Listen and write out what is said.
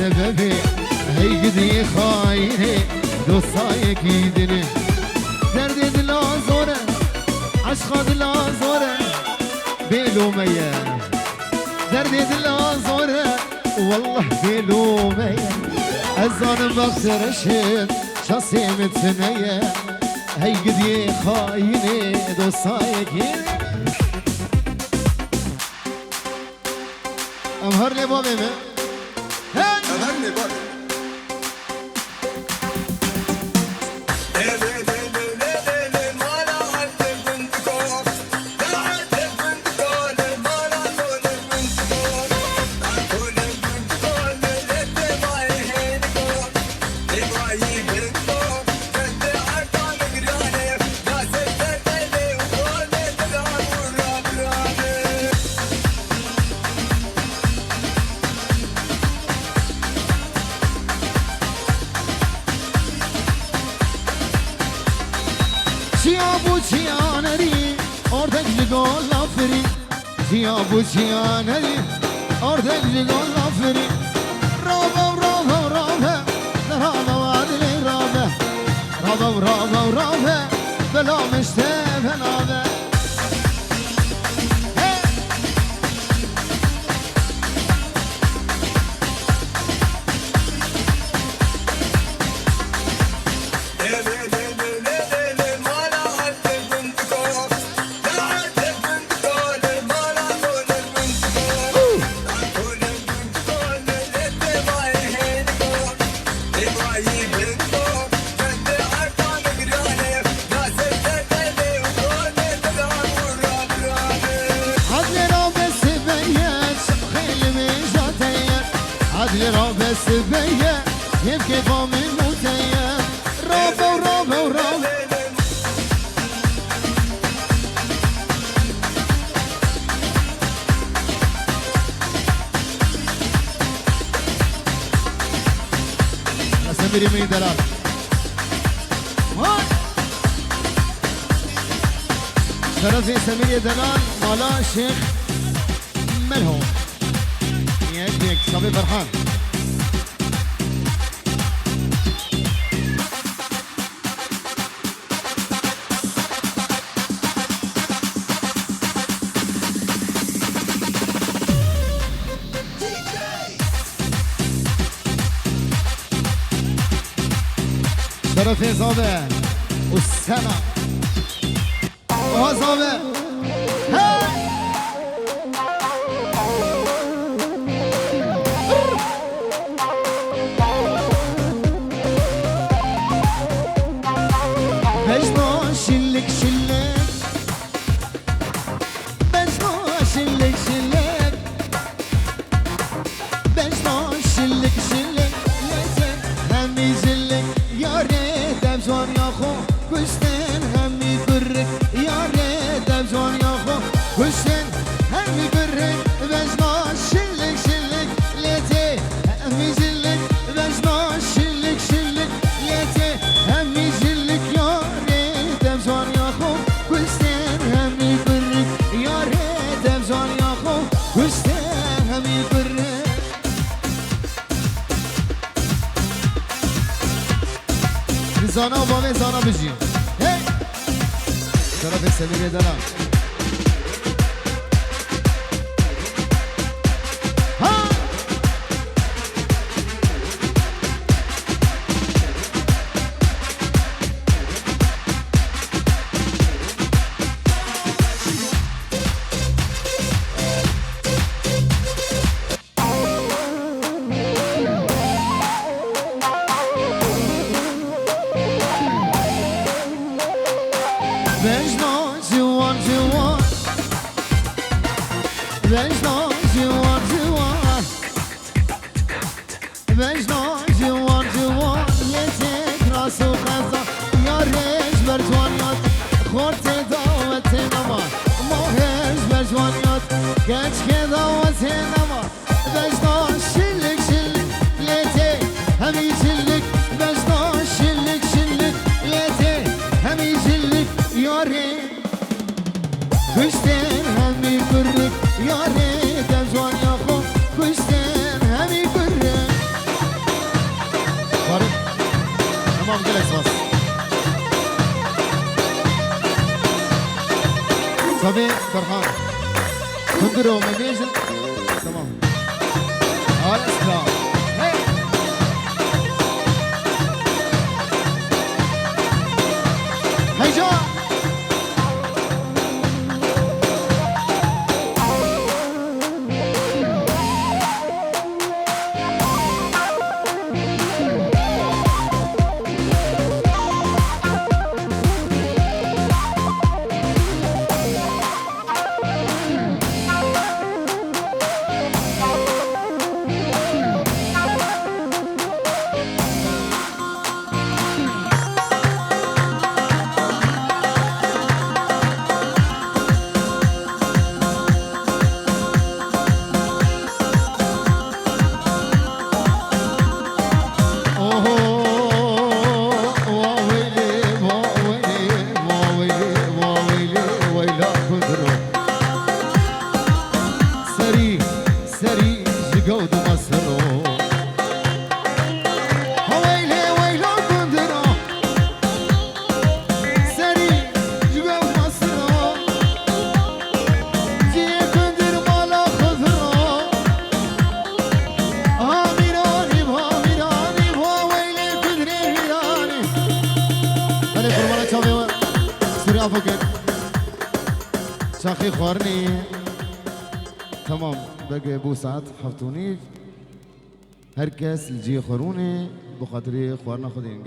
سببي هي قدي خايني دوستای گیدنی درد دل آزوره عشق دل آزوره بلومية درد دل آزوره والله بلومية الزان بخسرشت شخصي متنية هي قدي خايني دوستای گیدنی امهر لبابي من امهر لبابي يا ابو جيانري اردك لقول لافري رابا ورابا ورابا رابا وعدلي رابا رابا ورابا ورابا بلا مشتبه نابا سبية يبكي قوم المتية رابا ورابا ورابا سميري من دلال شرفي سميري دلال مالا شيخ ملهو يديك صبي فرحان شرف زابه والسنة وزابه بجنا شلك شلك بجنا شلك شلك بجنا شلك شلك ليتك همي زلك يا ريت ابزون يا خو كشتن همي برك يا ريت ابزون يا خو كشتن همي برك بجنا شلك شلك ليتي همي زلك بجنا شلك شلك ليتي همي زلك يا ريت ابزون يا خو كشتن همي برك يا ريت ابزون يا خو كشتن همي برك زانا و بابه زانا بجیم هی طرف سمیر دلم ها Vejna civan civan Vejna civan civan Vejna civan civan Yetek rasu khaza Yaresh berjwaniyat Khorte davete nama Mohesh berjwaniyat Geçke davete nama Vejna şillik şillik Yetek hemi şillik Vejna şillik şillik Yetek hemi şillik Yare Kuşten hemi kırık Yare Devzwan yakho Kuşten hemi kırık صبي فرحان كندرو مبيجن تمام على الاسلام هيجا شاخي خوارني تمام بقى بوسات حفتوني هركس الجي خوروني بخاطري خوارنا خدين